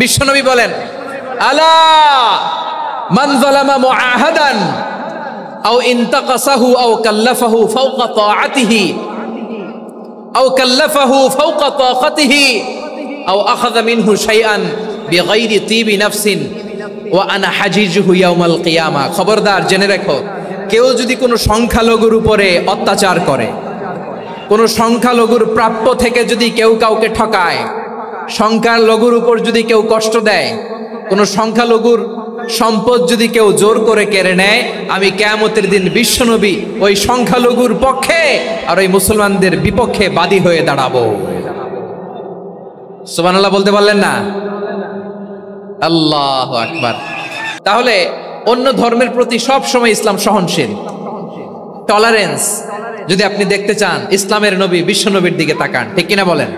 বিশ্বনবী বলেন, আলা মান যালামা মুআহাদান আও ইনতাকাসাহু আও কাল্লাফাহু ফাওকা তাআতিহি আও কাল্লাফাহু ফাওকা তাকাতিহি আও আখাযা মিনহু শাইআন বিগাইরি তিবি নাফসিন ওয়া আনা হাজিজুহু ইয়াউমাল কিয়ামা। খবরদার, জেনে রাখো, কেউ যদি কোনো সংখ্যালঘুর উপরে অত্যাচার করে, কোনো সংখ্যালঘুর প্রাপ্য থেকে যদি কেউ কাউকে ঠকায়, সংখ্যালঘুর উপর যদি কেউ কষ্ট দেয়, কোনো সংখ্যালঘুর সম্পদ যদি কেউ জোর করে কেড়ে নেয়, আমি কিয়ামতের দিন বিশ্বনবী ওই সংখ্যালঘুর পক্ষে আর ওই মুসলমানদের বিপক্ষে বাদী হয়ে দাঁড়াবো। সুবহানাল্লাহ বলতে পারলেন না? আল্লাহু আকবার। তাহলে অন্য ধর্মের প্রতি সব সময় ইসলাম সহনশীল, টলারেন্স। যদি আপনি দেখতে চান ইসলামের নবী বিশ্বনবীর দিকে তাকান, ঠিক কিনা বলেন?